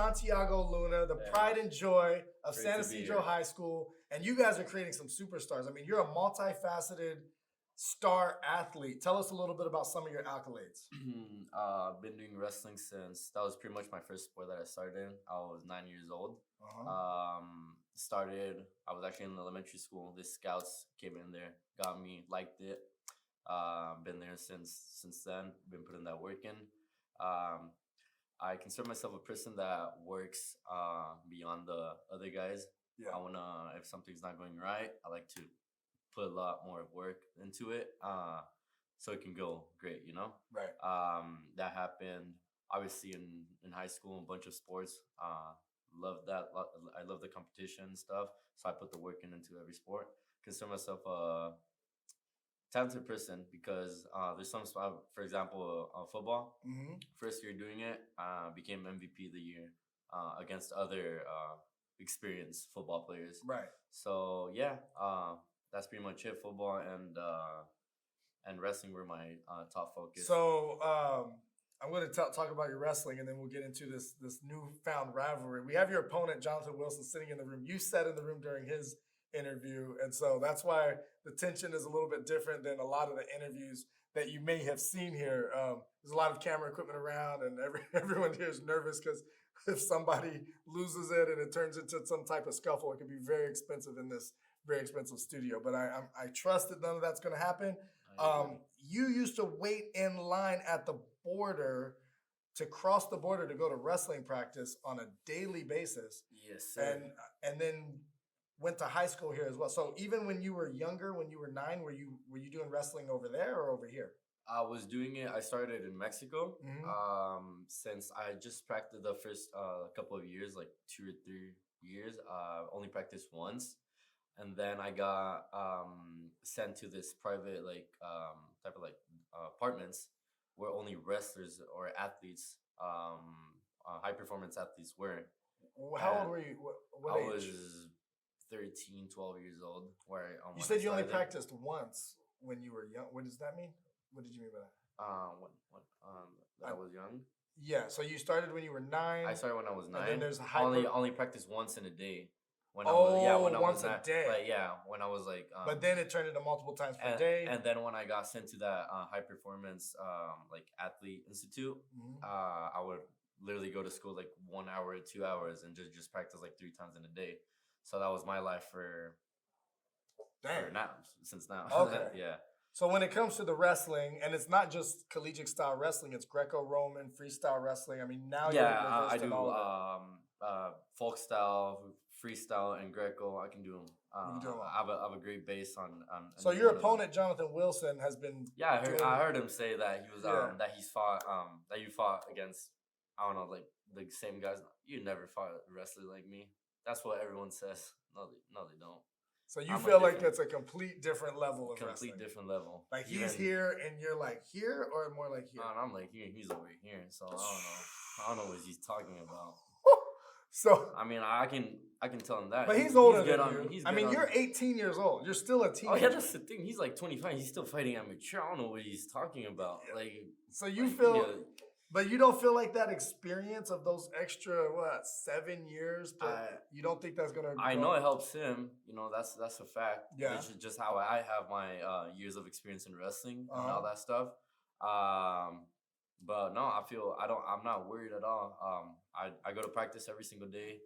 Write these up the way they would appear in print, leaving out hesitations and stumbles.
Santiago Luna, the pride and joy of San Ysidro High School, and you guys are creating some superstars. I mean, you're a multifaceted star athlete. Tell us a little bit about some of your accolades. Been doing wrestling since that was pretty much my first sport that I started in. I was 9 years old. I was actually in elementary school. The scouts came in there, got me, liked it. Been there since then. Been putting that work in. I consider myself a person that works beyond the other guys. Yeah. I wanna, if something's not going right, I like to put a lot more work into it, so it can go great. Right. That happened obviously in high school, a bunch of sports. Love that. I love the competition and stuff, so I put the work into every sport. Consider myself a talented person because there's some spot, for example, football. First year doing it, became MVP of the year against other experienced football players. Right. So yeah, that's pretty much it. Football and wrestling were my top focus. So I'm going to talk about your wrestling, and then we'll get into this newfound rivalry. We have your opponent, Jonathan Wilson, sitting in the room. You sat in the room during his interview, and so that's why the tension is a little bit different than a lot of the interviews that you may have seen here. There's a lot of camera equipment around, and everyone here is nervous because if somebody loses it and it turns into some type of scuffle, it could be very expensive in this very expensive studio. But I trust that none of that's going to happen. You used to wait in line at the border to cross the border to go to wrestling practice on a daily basis. Yes, sir. And then went to high school here as well. So even when you were younger, when you were 9, were you doing wrestling over there or over here? I was doing it. I started in Mexico. Since I just practiced the first couple of years, like 2 or 3 years, only practiced once. And then I got sent to this private type of apartments where only wrestlers or athletes, high performance athletes were. How old were you? What age? I was 13, 12 years old. You said you only practiced once when you were young. What does that mean? What did you mean by that? I was young. Yeah, so you started when you were 9. I started when I was 9. And then there's only practiced once in a day. When I was a day. When I was but then it turned into multiple times per day. And then when I got sent to that high performance athlete institute, I would literally go to school 1 hour, 2 hours, and just practice 3 times in a day. So that was my life for now, since now. Okay. Yeah. So when it comes to the wrestling, and it's not just collegiate style wrestling, it's Greco-Roman, freestyle wrestling. I mean, now I do folk style, freestyle, and Greco. I can do them. I have a great base on. So your opponent, Jonathan Wilson, has been. Yeah, I heard him say that he was that he's fought that you fought against. I don't know, the same guys. You never fought a wrestler like me. That's what everyone says. No, they don't. So you feel like it's a complete different level of wrestling. Complete different level. Like he's here and you're here, or more like here? I'm here. He's over here. So I don't know. I don't know what he's talking about. So I mean, I can tell him that. But he's older than you. I mean, you're 18 years old. You're still a teenager. Oh yeah, that's the thing. He's 25. He's still fighting amateur. I don't know what he's talking about. So you feel. But you don't feel like that experience of those extra 7 years? You don't think that's gonna? I know it helps him. That's a fact. Yeah. It's just how I have my years of experience in wrestling and all that stuff. But no, I'm not worried at all. I go to practice every single day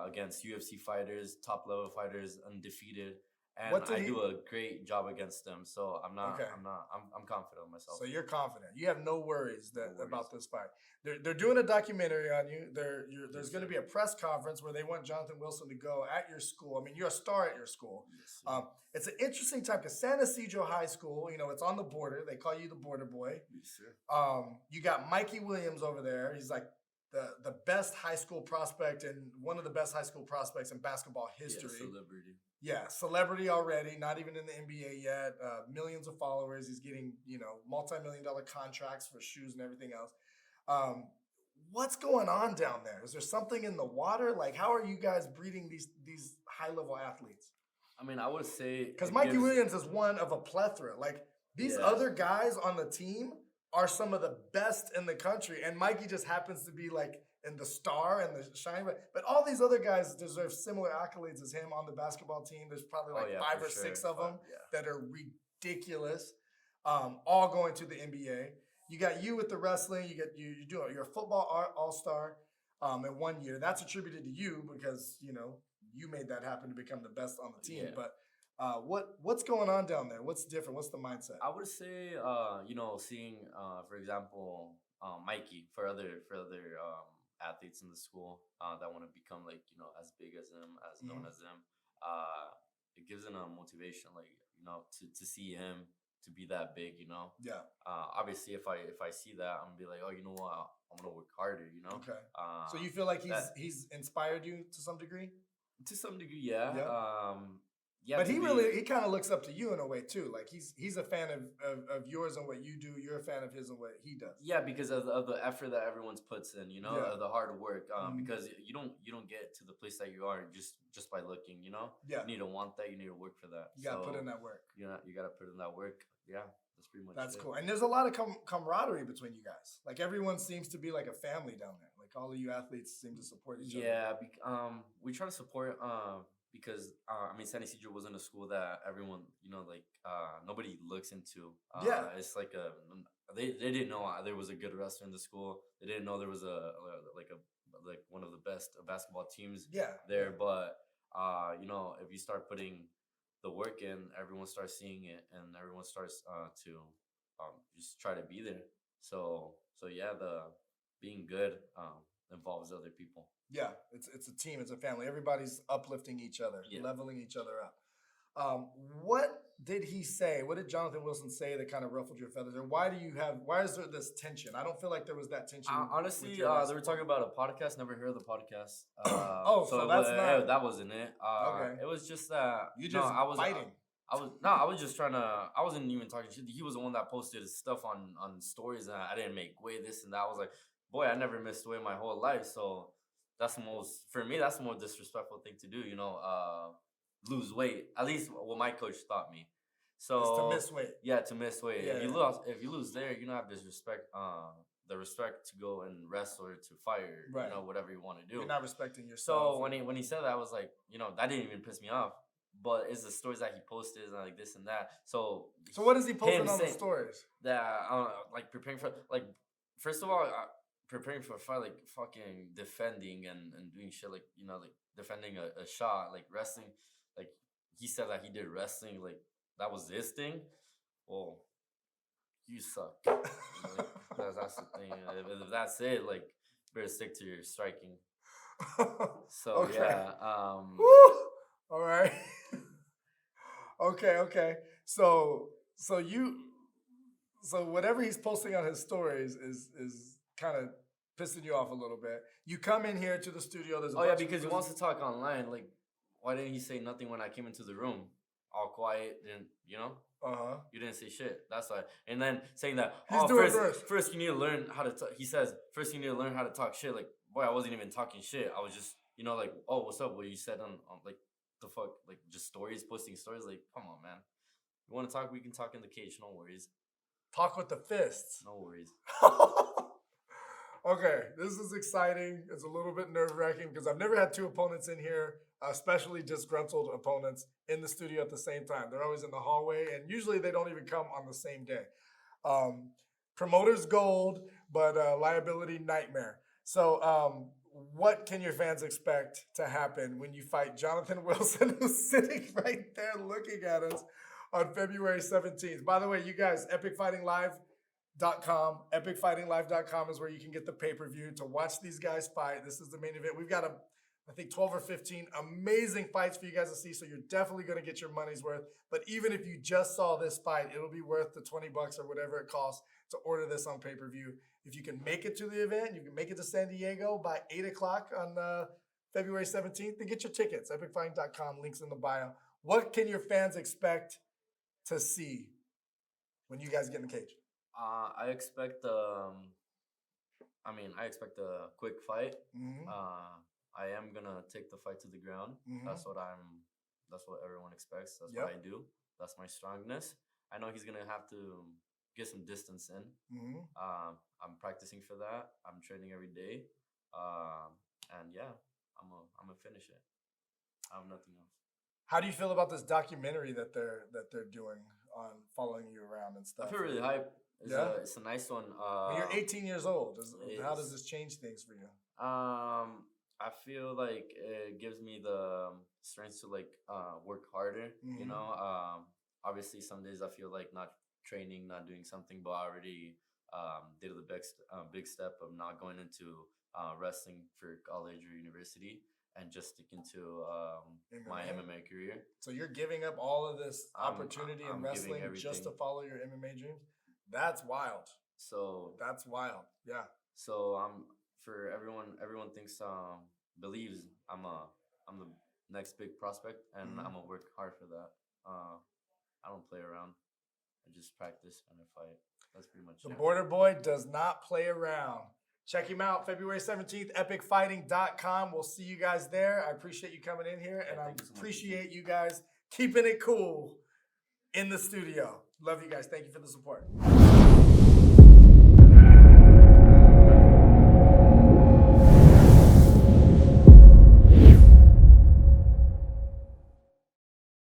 against UFC fighters, top level fighters, undefeated. And I do a great job against them, so I'm confident in myself. So you're confident. You have no worries about this fight. They're doing a documentary on you. There's going to be a press conference where they want Jonathan Wilson to go at your school. I mean, you're a star at your school. Yes, it's an interesting time because San Ysidro High School, it's on the border. They call you the border boy. Yes, sir. You got Mikey Williams over there. He's like the best high school prospect and one of the best high school prospects in basketball history. Yeah, celebrity. Yeah, celebrity already, not even in the NBA yet. Millions of followers. He's getting, multi-million-dollar contracts for shoes and everything else. What's going on down there? Is there something in the water? How are you guys breeding these high-level athletes? I mean, I would say... Because Mikey Williams is one of a plethora. These other guys on the team are some of the best in the country, and Mikey just happens to be, and the star and the shine. But all these other guys deserve similar accolades as him on the basketball team. There's probably like five or six of them that are ridiculous, all going to the NBA. You got you with the wrestling. You're a football all-star in 1 year. That's attributed to you because you made that happen to become the best on the team. Yeah. But what's going on down there? What's different? What's the mindset? I would say, seeing, for example, Mikey for other athletes in the school that want to become like as big as him, as known as him. It gives them a motivation, like to see him to be that big. Yeah. Obviously, if I see that, I'm gonna be like, oh, you know what, I'm gonna work harder. Okay. So you feel like he's inspired you to some degree? To some degree, yeah. Yeah. Yeah, but he kind of looks up to you in a way too. Like he's a fan of yours and what you do. You're a fan of his and what he does. Yeah, because of the effort that everyone's puts in, the hard work. Because you don't get to the place that you are just by looking. Yeah. You need to want that. You need to work for that. You gotta put in that work. You gotta put in that work. Yeah, that's pretty much. That's cool. And there's a lot of camaraderie between you guys. Like everyone seems to be like a family down there. Like all of you athletes seem to support each other. Yeah, we try to support. Because San Isidro wasn't a school that everyone nobody looks into. It's like they didn't know there was a good wrestler in the school. They didn't know there was a one of the best basketball teams there. But if you start putting the work in, everyone starts seeing it, and everyone starts to just try to be there. So yeah, the being good involves other people. Yeah, it's a team, it's a family. Everybody's uplifting each other, leveling each other up. What did he say? What did Jonathan Wilson say that kind of ruffled your feathers? Or why is there this tension? I don't feel like there was that tension. Honestly, they were talking about a podcast. Never heard of the podcast. So that's not. That wasn't it. Okay. It was just that fighting. I was just trying to. I wasn't even talking shit. He was the one that posted stuff on stories, and I didn't make way this and that. I was like, boy, I never missed weight my whole life, so. That's the most disrespectful thing to do, lose weight. At least what my coach taught me. So it's to miss weight. Yeah, to miss weight. Yeah, if you lose there, you don't have the respect to go and wrestle or to fight or whatever you want to do. You're not respecting yourself. So when he said that, I was like, that didn't even piss me off. But it's the stories that he posted and like this and that. So what is he posting on the stories? That like preparing for first of all. Preparing for a fight, like fucking defending and doing shit, like like defending a shot, like wrestling, like he said that he did wrestling, like that was his thing. Well, you suck. That's the thing. If that's it, like better stick to your striking. So yeah. All right. Okay. So whatever he's posting on his stories is kind of pissing you off a little bit. You come in here to the studio. Because he wants to talk online. Like, why didn't he say nothing when I came into the room? All quiet, and you didn't say shit. That's why. And then saying that first you need to learn how to. He says first you need to learn how to talk shit. Like, boy, I wasn't even talking shit. I was just like, oh, what's up? What you said on like the fuck, like just stories, posting stories. Like, come on, man. You want to talk? We can talk in the cage. No worries. Talk with the fists. No worries. Okay, this is exciting. It's a little bit nerve-wracking because I've never had two opponents in here, especially disgruntled opponents, in the studio at the same time. They're always in the hallway, and usually they don't even come on the same day. Promoters gold, but liability nightmare. So what can your fans expect to happen when you fight Jonathan Wilson, who's sitting right there looking at us on February 17th? By the way, you guys, epicfightinglive.com is where you can get the pay-per-view to watch these guys fight. This is the main event. We've got I think 12 or 15 amazing fights for you guys to see, so you're definitely going to get your money's worth. But even if you just saw this fight, it'll be worth the $20 or whatever it costs to order this on pay-per-view. If you can make it to the event, you can make it to San Diego by 8 o'clock on February 17th, then get your tickets, epicfighting.com, links in the bio. What can your fans expect to see when you guys get in the cage? I expect a quick fight. Mm-hmm. I am gonna take the fight to the ground. Mm-hmm. That's what everyone expects. That's what I do. That's my strongness. I know he's gonna have to get some distance in. Mm-hmm. I'm practicing for that. I'm training every day. And yeah, I'm gonna finish it. I have nothing else. How do you feel about this documentary that they're doing on following you around and I stuff? feel really hyped. Yeah? It's a nice one. Well, you're 18 years old. How does It's this change things for you? I feel like it gives me the strength to like work harder. You Mhm. know, obviously some days I feel like not training, not doing something, but I already did the big step of not going into wrestling for college or university and just sticking to my MMA? MMA career. So you're giving up all of this opportunity in I'm giving wrestling just to everything. follow your MMA dreams? That's wild. So That's wild. Yeah. So for everyone thinks believes I'm the next big prospect, and Mhm. I'm gonna work hard for that. I don't play around. I just practice and I fight. That's pretty much The it. Border Boy does not play around. Check him out February 17th, epicfighting.com. We'll see you guys there. I appreciate you coming in here, Yeah, and I thank you so much, appreciate you guys keeping it cool in the studio. Love you guys. Thank you for the support.